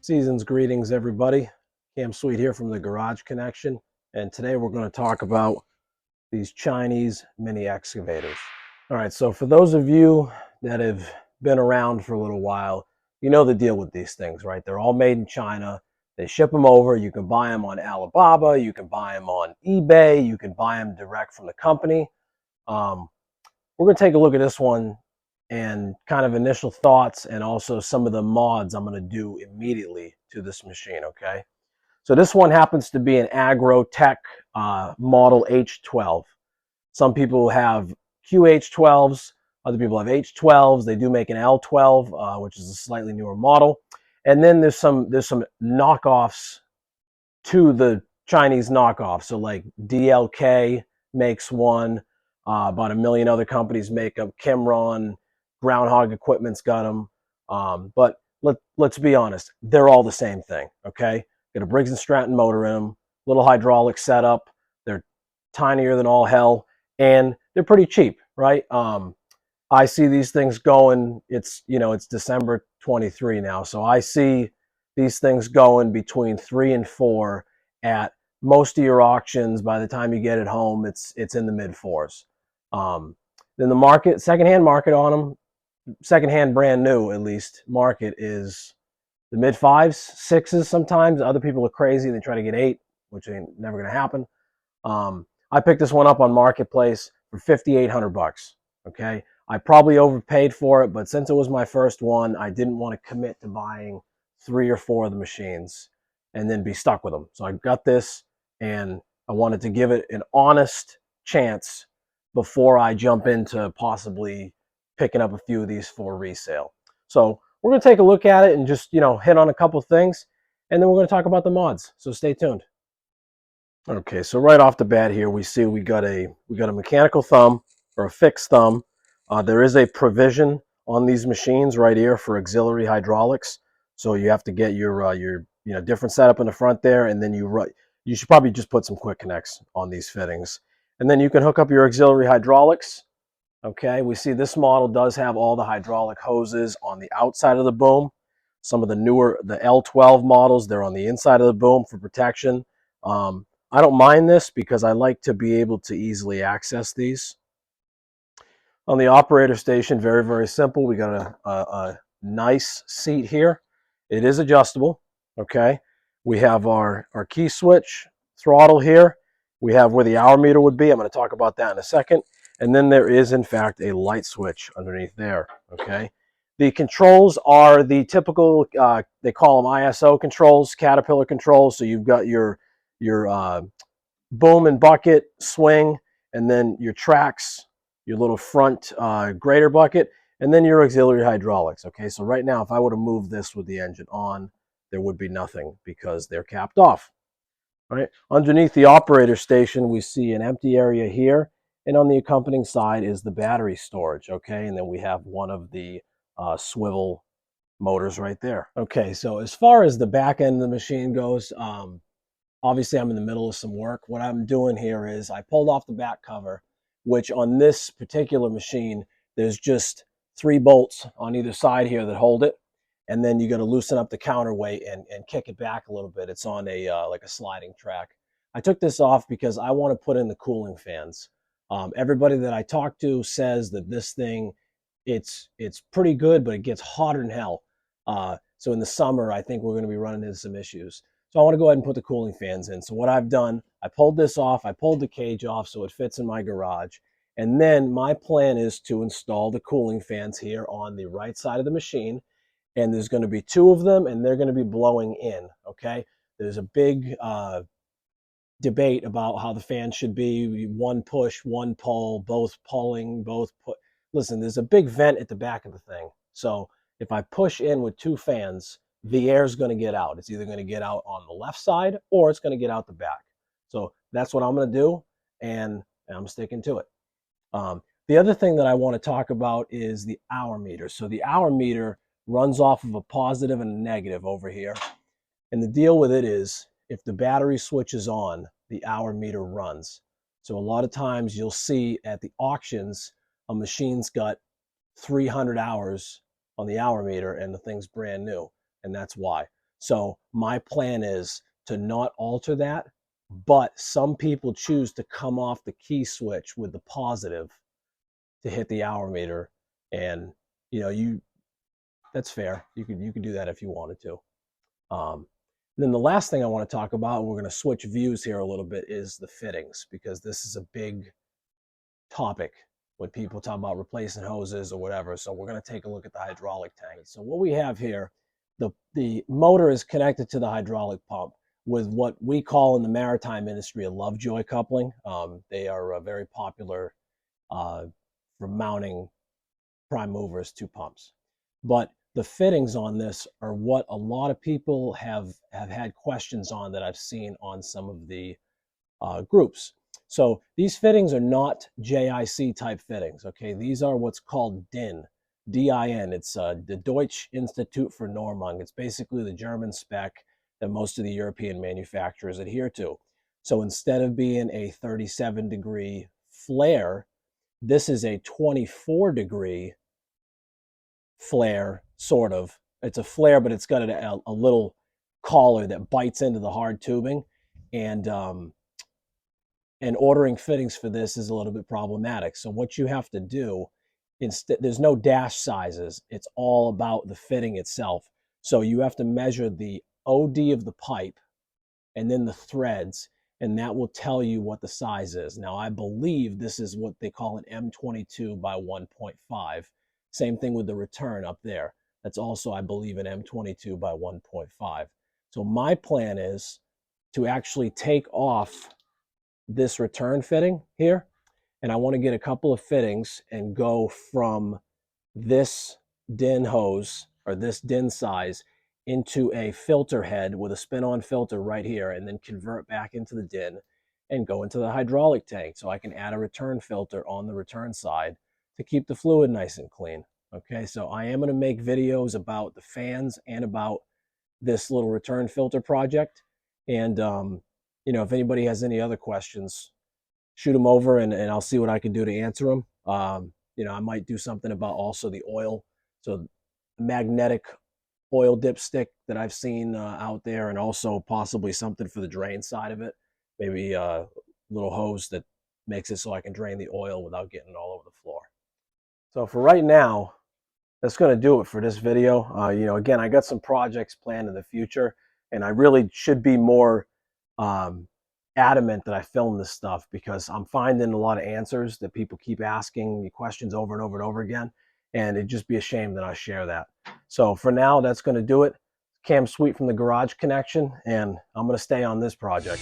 Season's greetings, everybody. Cam Sweet here from the Garage Connection, and today we're going to talk about these Chinese mini excavators. All right, so for those of you that have been around for a little while, you know the deal with these things, right? They're all made in China. They ship them over. You can buy them on Alibaba. You can buy them on eBay. You can buy them direct from the company. We're going to take a look at this one and kind of initial thoughts and also some of the mods I'm going to do immediately to this machine, okay? So this one happens to be an Agrotk model H12. Some people have QH12s, other people have H12s. They do make an L12, which is a slightly newer model. And then there's some knockoffs to the Chinese knockoffs. So like DLK makes one. About a million other companies make them. Kimron, Groundhog Equipment's got them. But let's be honest, they're all the same thing, okay? Got a Briggs & Stratton motor in them, little hydraulic setup. They're tinier than all hell, and they're pretty cheap, right? I see these things going, it's December 23 now, so I see these things going between 3 and 4 at most of your auctions. By the time you get it home, it's in the mid fours. Then the market, secondhand market on them, secondhand brand new at least, market is the mid fives, sixes sometimes. Other people are crazy, they try to get 8, which ain't never gonna happen. I picked this one up on Marketplace for $5,800, okay? I probably overpaid for it, but since it was my first one, I didn't want to commit to buying 3 or 4 of the machines and then be stuck with them. So I got this, and I wanted to give it an honest chance before I jump into possibly picking up a few of these for resale. So we're going to take a look at it and just, hit on a couple things, and then we're going to talk about the mods. So stay tuned. Okay, so right off the bat here, we see we got a mechanical thumb or a fixed thumb. There is a provision on these machines right here for auxiliary hydraulics. So you have to get your different setup in the front there, and then you should probably just put some quick connects on these fittings. And then you can hook up your auxiliary hydraulics. Okay, we see this model does have all the hydraulic hoses on the outside of the boom. Some of the newer, the L12 models, they're on the inside of the boom for protection. I don't mind this because I like to be able to easily access these. On the operator station, very, very simple. We got a nice seat here. It is adjustable, okay? We have our key switch, throttle here. We have where the hour meter would be. I'm going to talk about that in a second. And then there is, in fact, a light switch underneath there, okay? The controls are the typical, they call them ISO controls, Caterpillar controls. So you've got your boom and bucket swing, and then your tracks, your little front grader bucket, and then your auxiliary hydraulics. Okay, so right now, if I were to move this with the engine on, there would be nothing because they're capped off. All right, underneath the operator station, we see an empty area here, and on the accompanying side is the battery storage. Okay, and then we have one of the swivel motors right there. Okay, so as far as the back end of the machine goes, obviously I'm in the middle of some work. What I'm doing here is I pulled off the back cover, which on this particular machine, there's just 3 bolts on either side here that hold it. And then you got to loosen up the counterweight and kick it back a little bit. It's on a like a sliding track. I took this off because I want to put in the cooling fans. Everybody that I talk to says that this thing, it's pretty good, but it gets hotter than hell. So in the summer, I think we're going to be running into some issues. So I want to go ahead and put the cooling fans in. So what I've done, I pulled this off. I pulled the cage off so it fits in my garage. And then my plan is to install the cooling fans here on the right side of the machine. And there's going to be 2 of them, and they're going to be blowing in, okay? There's a big debate about how the fan should be, 1 push, 1 pull, both pulling, both put. Listen, there's a big vent at the back of the thing. So if I push in with 2 fans, the air is going to get out. It's either going to get out on the left side or it's going to get out the back. So that's what I'm going to do, and I'm sticking to it. The other thing that I want to talk about is the hour meter. So the hour meter runs off of a positive and a negative over here. And the deal with it is if the battery switches on, the hour meter runs. So a lot of times you'll see at the auctions, a machine's got 300 hours on the hour meter and the thing's brand new. And that's why. So my plan is to not alter that, but some people choose to come off the key switch with the positive to hit the hour meter, and that's fair. You could do that if you wanted to. Then the last thing I want to talk about, we're going to switch views here a little bit, is the fittings, because this is a big topic when people talk about replacing hoses or whatever. So we're going to take a look at the hydraulic tank. So what we have here, the motor is connected to the hydraulic pump with what we call in the maritime industry a Lovejoy coupling. They are very popular for mounting prime movers to pumps. But the fittings on this are what a lot of people have had questions on, that I've seen on some of the groups. So these fittings are not JIC type fittings, okay? These are what's called DIN, D-I-N. It's the Deutsche Institut für Normung. It's basically the German spec that most of the European manufacturers adhere to. So instead of being a 37-degree flare, this is a 24-degree flare, sort of. It's a flare, but it's got a little collar that bites into the hard tubing, and ordering fittings for this is a little bit problematic. So what you have to do, instead, there's no dash sizes. It's all about the fitting itself. So you have to measure the OD of the pipe and then the threads, and that will tell you what the size is. Now, I believe this is what they call an M22 by 1.5. Same thing with the return up there. That's also, I believe, an M22 by 1.5. So my plan is to actually take off this return fitting here, and I want to get a couple of fittings and go from this DIN hose, or this DIN size, into a filter head with a spin-on filter right here, and then convert back into the DIN and go into the hydraulic tank, so I can add a return filter on the return side to keep the fluid nice and clean. Okay, so I am going to make videos about the fans and about this little return filter project. And if anybody has any other questions, shoot them over, and I'll see what I can do to answer them. I might do something about also the oil, so magnetic oil dipstick that I've seen out there, and also possibly something for the drain side of it. Maybe a little hose that makes it so I can drain the oil without getting it all over the floor. So for right now, that's going to do it for this video. Again, I got some projects planned in the future, and I really should be more adamant that I film this stuff, because I'm finding a lot of answers that people keep asking me questions over and over and over again, and it'd just be a shame that I share that. So for now, that's going to do it. Cam Sweet from the Garage Connection, and I'm going to stay on this project.